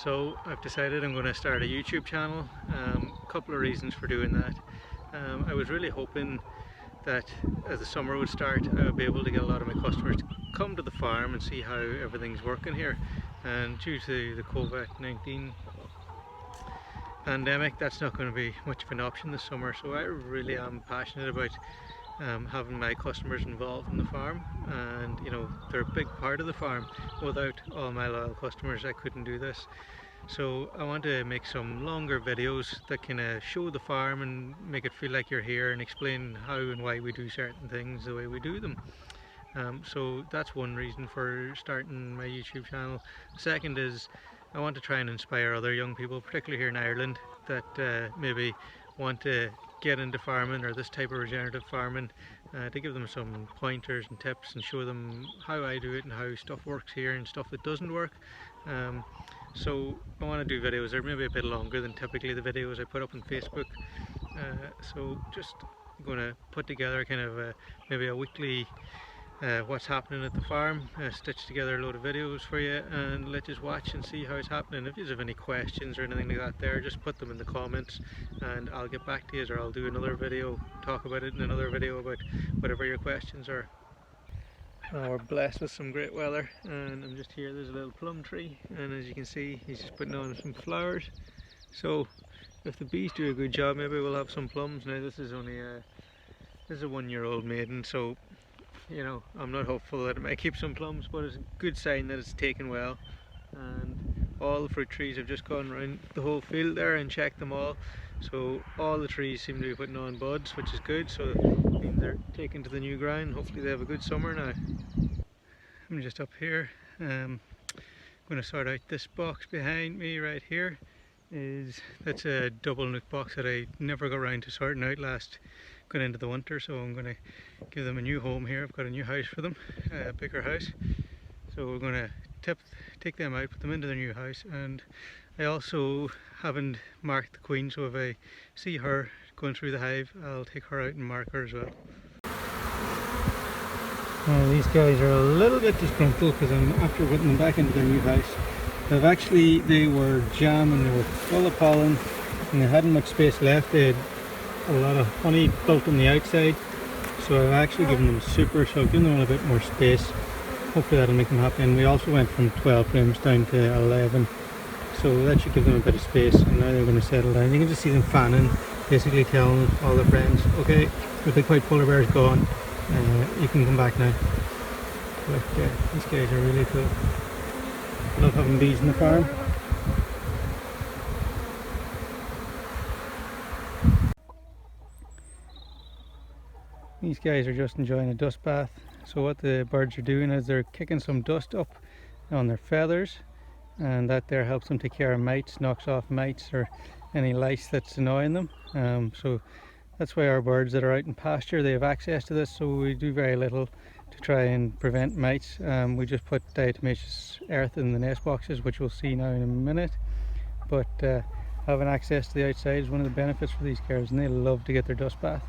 So I've decided I'm going to start a YouTube channel. A couple of reasons for doing that. I was really hoping that as the summer would start, I would be able to get a lot of my customers to come to the farm and see how everything's working here. And due to the COVID-19 pandemic, that's not going to be much of an option this summer. So I really am passionate about having my customers involved in the farm, and you know, they're a big part of the farm. Without all my loyal customers, I couldn't do this. So I want to make some longer videos that can show the farm and make it feel like you're here, and explain how and why we do certain things the way we do them. So that's one reason for starting my YouTube channel. The second is I want to try and inspire other young people, particularly here in Ireland, that maybe want to get into farming or this type of regenerative farming, to give them some pointers and tips and show them how I do it and how stuff works here and stuff that doesn't work. So I want to do videos that are maybe a bit longer than typically the videos I put up on Facebook. So just going to put together kind of maybe a weekly what's happening at the farm, stitch together a load of videos for you and let you watch and see how it's happening. If you have any questions or anything like that there, just put them in the comments and I'll get back to you, or I'll do another video, talk about it in another video about whatever your questions are. We're blessed with some great weather, and I'm just here. There's a little plum tree, and as you can see, he's just putting on some flowers. So if the bees do a good job, maybe we'll have some plums. Now this is only a 1-year-old maiden, so you know, I'm not hopeful that it might keep some plums, but it's a good sign that it's taken well. And all the fruit trees have just gone around the whole field there and checked them all. So all the trees seem to be putting on buds, which is good. So it means they're taken to the new ground. Hopefully they have a good summer now. I'm just up here. I'm going to sort out this box behind me right here. That's a double nook box that I never got around to sorting out going into the winter, so I'm going to give them a new home here. I've got a new house for them, a bigger house, so we're going to take them out, put them into their new house. And I also haven't marked the queen, so if I see her going through the hive, I'll take her out and mark her as well. These guys are a little bit disgruntled because I'm after putting them back into their new house. They were jam and they were full of pollen and they hadn't much space left. They had a lot of honey built on the outside, so I've actually given them super, so I've given them a little bit more space. Hopefully that'll make them happy. And we also went from 12 frames down to 11, so that should give them a bit of space, and now they're going to settle down. You can just see them fanning, basically telling all their friends, okay, the big white polar bear is gone, you can come back now. But these guys are really cool. I love having bees in the farm. These guys are just enjoying a dust bath. So what the birds are doing is they're kicking some dust up on their feathers, and that there helps them take care of mites, knocks off mites or any lice that's annoying them. So that's why our birds that are out in pasture, they have access to this, so we do very little to try and prevent mites. We just put diatomaceous earth in the nest boxes, which we'll see now in a minute. But having access to the outside is one of the benefits for these cows, and they love to get their dust bath.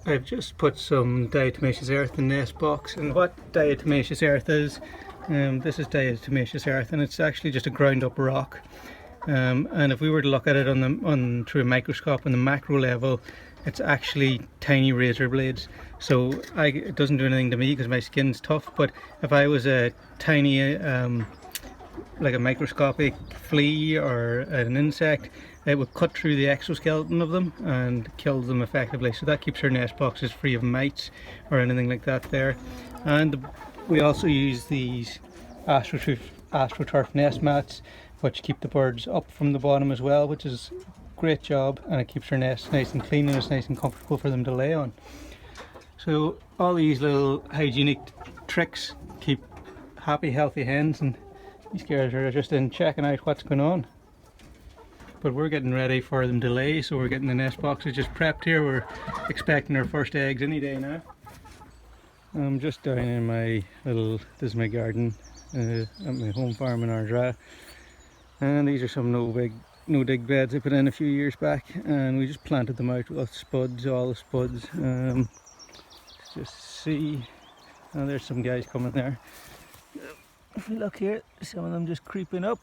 I've just put some diatomaceous earth in the nest box, and what diatomaceous earth is, this is diatomaceous earth, and it's actually just a ground up rock. And if we were to look at it through a microscope on the macro level, it's actually tiny razor blades. So it doesn't do anything to me because my skin's tough, but if I was a tiny like a microscopic flea or an insect, it would cut through the exoskeleton of them and kill them effectively. So that keeps our nest boxes free of mites or anything like that there. And we also use these AstroTurf nest mats, which keep the birds up from the bottom as well, which is a great job, and it keeps our nest nice and clean and it's nice and comfortable for them to lay on. So all these little hygienic tricks keep happy, healthy hens, and these guys are just in checking out what's going on. But we're getting ready for them to lay, so we're getting the nest boxes just prepped here. We're expecting our first eggs any day now. I'm just down in my this is my garden at my home farm in Ardra, and these are some no dig beds I put in a few years back, and we just planted them out with spuds, all the spuds. Just see, there's some guys coming there. If we look here, some of them just creeping up.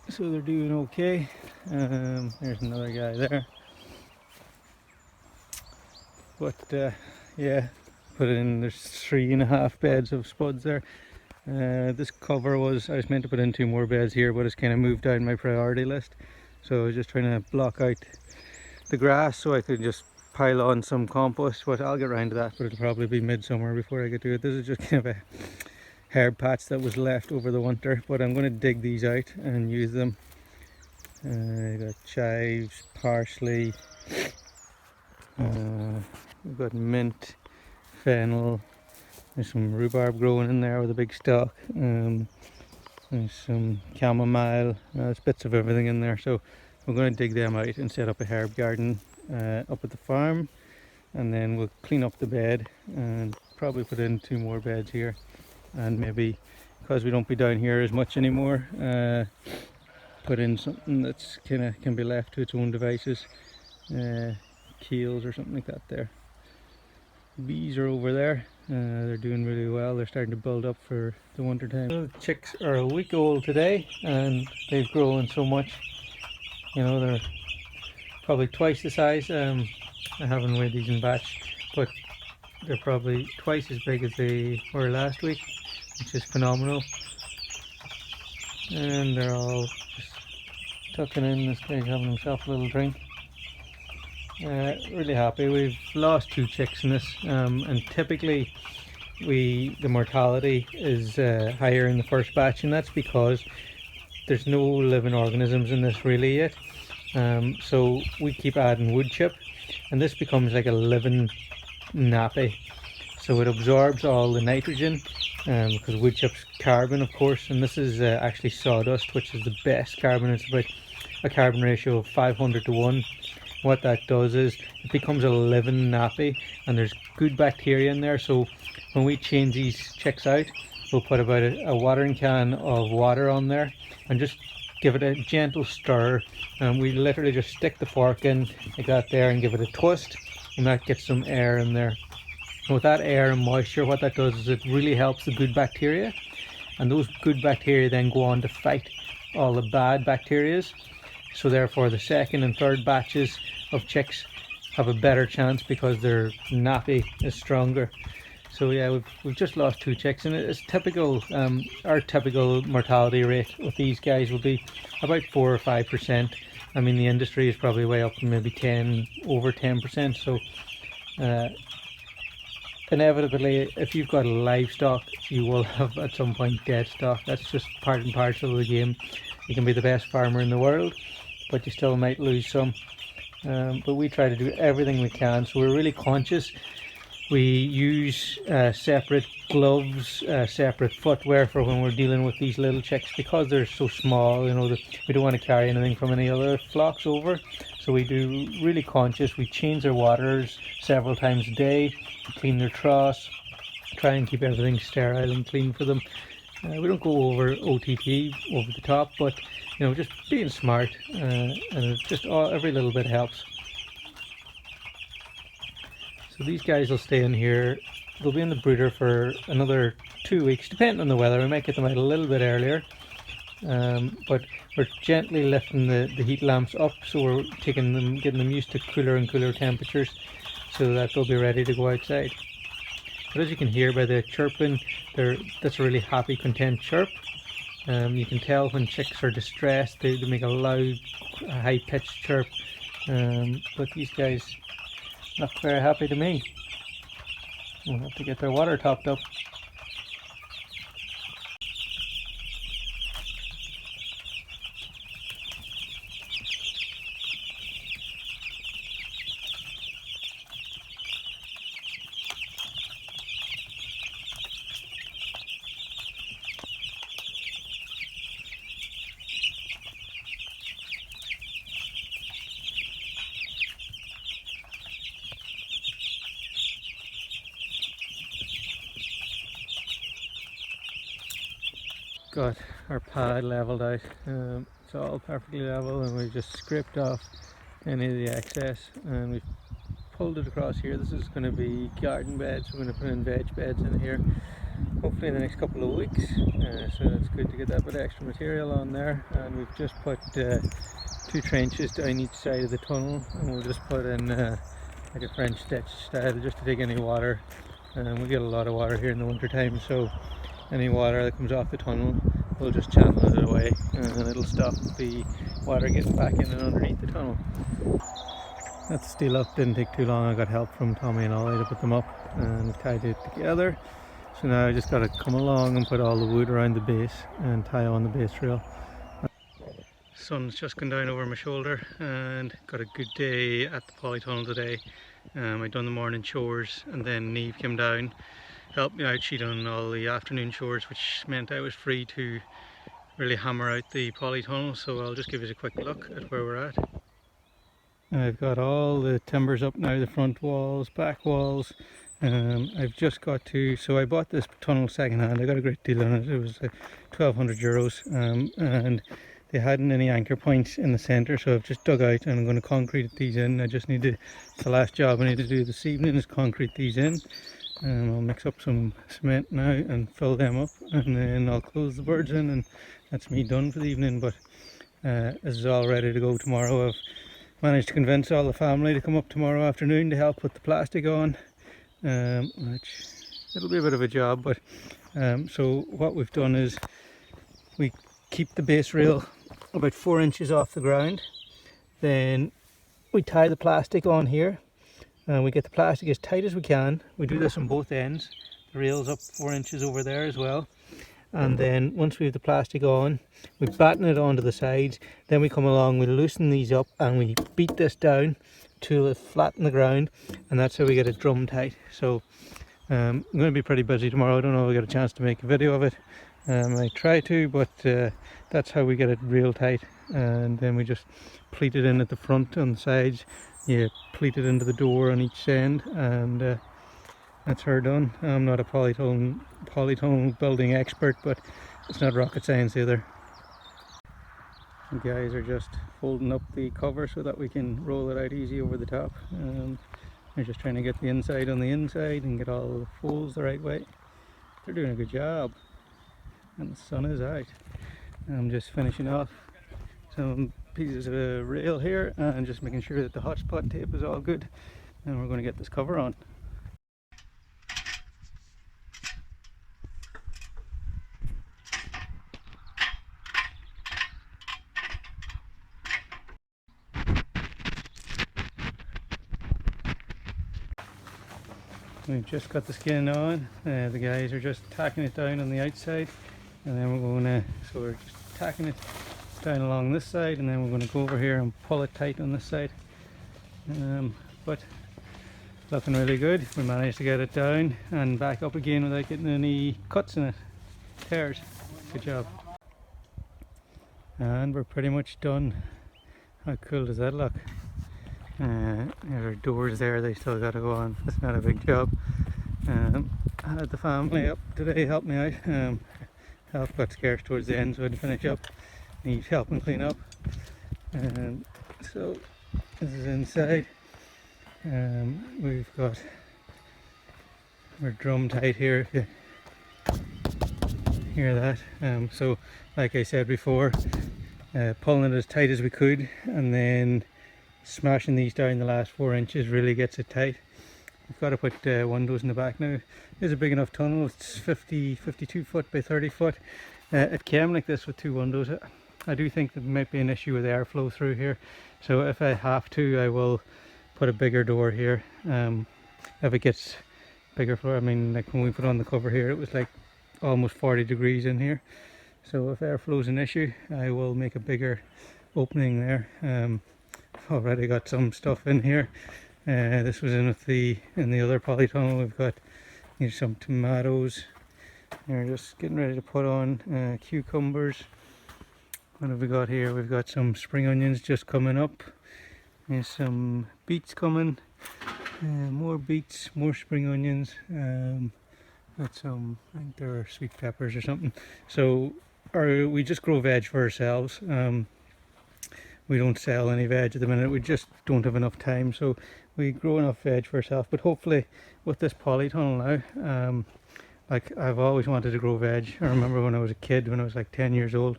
So they're doing okay. There's another guy there. But yeah, put in, there's 3.5 beds of spuds there. This cover was, I was meant to put in 2 more beds here, but it's kind of moved down my priority list. So I was just trying to block out the grass so I could just pile on some compost, but I'll get around to that, but it'll probably be midsummer before I get to it. This is just kind of a herb patch that was left over the winter, but I'm going to dig these out and use them. Got chives, parsley, we've got mint, fennel, there's some rhubarb growing in there with a big stalk, there's some chamomile, there's bits of everything in there. So we're going to dig them out and set up a herb garden up at the farm, and then we'll clean up the bed and probably put in 2 more beds here, and maybe, because we don't be down here as much anymore, put in something that's can be left to its own devices, keels or something like that there. Bees are over there, they're doing really well, they're starting to build up for the winter time. The chicks are a week old today and they've grown so much, you know, they're probably twice the size. I haven't weighed these in batch, but they're probably twice as big as they were last week, which is phenomenal. And they're all just tucking in. This guy's having himself a little drink. Really happy. We've lost 2 chicks in this, and typically the mortality is higher in the first batch, and that's because there's no living organisms in this really yet. So we keep adding wood chip, and this becomes like a living nappy, so it absorbs all the nitrogen, because wood chip's carbon, of course, and this is actually sawdust, which is the best carbon. It's about a carbon ratio of 500 to 1. What that does is it becomes a living nappy, and there's good bacteria in there. So when we change these chicks out, we'll put about a watering can of water on there and just give it a gentle stir, and we literally just stick the fork in like that there and give it a twist, and that gets some air in there. And with that air and moisture, what that does is it really helps the good bacteria, and those good bacteria then go on to fight all the bad bacterias. So therefore the second and third batches of chicks have a better chance because their nappy is stronger. So yeah, we've just lost 2 chicks, and it's typical. Our typical mortality rate with these guys will be about 4 or 5%. I mean, the industry is probably way up to maybe over 10%. So inevitably, if you've got livestock, you will have at some point dead stock. That's just part and parcel of the game. You can be the best farmer in the world, but you still might lose some. But we try to do everything we can, so we're really conscious. We use separate gloves, separate footwear for when we're dealing with these little chicks, because they're so small, you know, that we don't want to carry anything from any other flocks over. So we do really conscious. We change their waters several times a day, clean their troughs, try and keep everything sterile and clean for them. We don't go over OTT, over the top, but you know, just being smart, and just every little bit helps. So these guys will stay in here. They'll be in the brooder for another 2 weeks, depending on the weather. We might get them out a little bit earlier, but we're gently lifting the heat lamps up, so we're getting them used to cooler and cooler temperatures, so that they'll be ready to go outside. But as you can hear by the chirping, that's a really happy, content chirp. You can tell when chicks are distressed, they make a loud, high-pitched chirp. But these guys not very happy to me. We'll have to get their water topped up. Got our pad leveled out. It's all perfectly level, and we've just scraped off any of the excess, and we've pulled it across here. This is going to be garden beds. We're going to put in veg beds in here. hopefully in the next couple of weeks. So it's good to get that bit of extra material on there. And we've just put 2 trenches down each side of the tunnel, and we'll just put in like a French stitch style just to take any water. And we get a lot of water here in the winter time, so any water that comes off the tunnel we'll just channel it away, and it'll stop the water getting back in and underneath the tunnel. That steel up didn't take too long. I got help from Tommy and Ollie to put them up and tied it together. So now I just got to come along and put all the wood around the base and tie on the base rail. Sun's just gone down over my shoulder and got a good day at the Polytunnel today. I'd done the morning chores, and then Neve came down, helped me out. She done all the afternoon chores, which meant I was free to really hammer out the Polytunnel. So I'll just give you a quick look at where we're at. I've got all the timbers up now, the front walls, back walls. I've just got to, so I bought this tunnel second hand. I got a great deal on it. It was like 1,200 euros, and they hadn't any anchor points in the centre, so I've just dug out and I'm going to concrete these in. I just need to, it's the last job I need to do this evening is concrete these in. I'll mix up some cement now and fill them up, and then I'll close the birds in, and that's me done for the evening. But this is all ready to go tomorrow. I've managed to convince all the family to come up tomorrow afternoon to help put the plastic on, which it'll be a bit of a job, but so what we've done is we keep the base rail about 4 inches off the ground, then we tie the plastic on here, and we get the plastic as tight as we can. We do this on both ends. The rail's up 4 inches over there as well, and then once we have the plastic on, we batten it onto the sides. Then we come along, we loosen these up, and we beat this down to it flatten the ground, and that's how we get it drum tight. So I'm going to be pretty busy tomorrow. I don't know if I get a chance to make a video of it. I try to, but that's how we get it real tight. And then we just pleat it in at the front, on the sides. You pleat it into the door on each end, and that's her done. I'm not a polytunnel building expert, but it's not rocket science either. The guys are just folding up the cover so that we can roll it out easy over the top. They're just trying to get the inside on the inside and get all the folds the right way. They're doing a good job, and the sun is out. I'm just finishing off some pieces of rail here and just making sure that the hotspot tape is all good, and we're going to get this cover on. We've just got the skin on. The guys are just tacking it down on the outside, and then we're going to, so we're just tacking it down along this side, and then we're going to go over here and pull it tight on this side. But looking really good. We managed to get it down and back up again without getting any cuts in it, tears. Good job. And we're pretty much done. How cool does that look? There are doors there, they still got to go on. That's not a big job. I had the family up today help me out. Help got scarce towards the end, so I had to finish up. Need help and clean up. So this is inside. We've got, we're drum tight here, if you hear that. So like I said before, pulling it as tight as we could, and then smashing these down the last 4 inches really gets it tight. We've got to put windows in the back now. There's a big enough tunnel. It's 52 foot by 30 foot. It came like this with 2 windows. I do think there might be an issue with airflow through here, so if I have to, I will put a bigger door here. If it gets bigger for, I mean, like when we put on the cover here, it was like almost 40 degrees in here. So if airflow is an issue, I will make a bigger opening there. I've already got some stuff in here. This was in with the other polytunnel. We've got some tomatoes. We're just getting ready to put on cucumbers. What have we got here? We've got some spring onions just coming up. There's some beets coming. More beets, more spring onions. Got some, I think they're sweet peppers or something. So we just grow veg for ourselves. We don't sell any veg at the minute. We just don't have enough time, so we grow enough veg for ourselves. But hopefully with this polytunnel now, Like, I've always wanted to grow veg. I remember when I was a kid, when I was like 10 years old,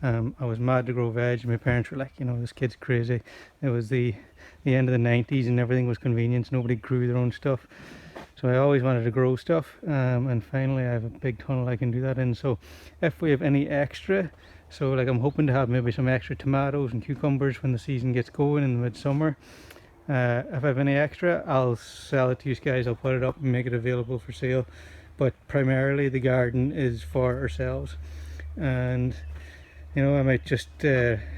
I was mad to grow veg. My parents were like, you know, this kid's crazy. It was the end of the 90s and everything was convenience. Nobody grew their own stuff. So I always wanted to grow stuff, and finally I have a big tunnel I can do that in. So if we have any extra, so like I'm hoping to have maybe some extra tomatoes and cucumbers when the season gets going in the midsummer. If I have any extra, I'll sell it to you guys. I'll put it up and make it available for sale. But primarily the garden is for ourselves, and you know, I might just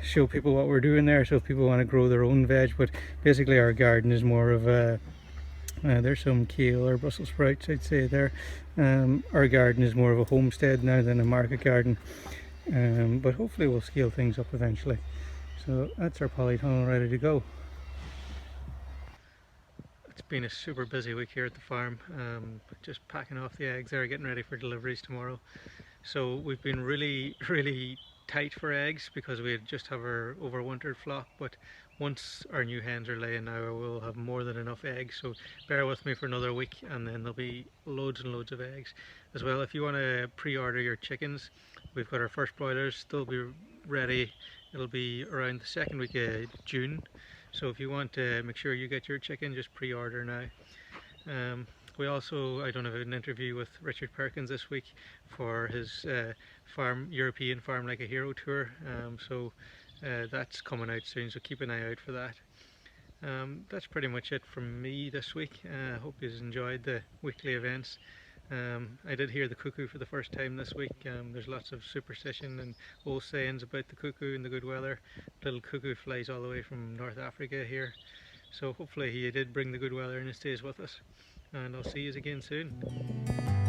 show people what we're doing there, so if people want to grow their own veg. But basically our garden is more of a there's some kale or Brussels sprouts, I'd say there. Our garden is more of a homestead now than a market garden, but hopefully we'll scale things up eventually. So that's our polytunnel ready to go. It's been a super busy week here at the farm, just packing off the eggs there, getting ready for deliveries tomorrow. So we've been really tight for eggs because we just have our overwintered flock, but once our new hens are laying now, we'll have more than enough eggs. So bear with me for another week and then there'll be loads and loads of eggs. As well, if you want to pre-order your chickens, we've got our first broilers, they'll be ready. It'll be around the second week of June. So if you want to make sure you get your chicken, just pre-order now. We also, I don't have an interview with Richard Perkins this week for his European Farm Like a Hero tour, so that's coming out soon, so keep an eye out for that. That's pretty much it from me this week. I hope you enjoyed the weekly events. I did hear the cuckoo for the first time this week. There's lots of superstition and old sayings about the cuckoo and the good weather. Little cuckoo flies all the way from North Africa here, so hopefully he did bring the good weather and he stays with us. And I'll see you again soon.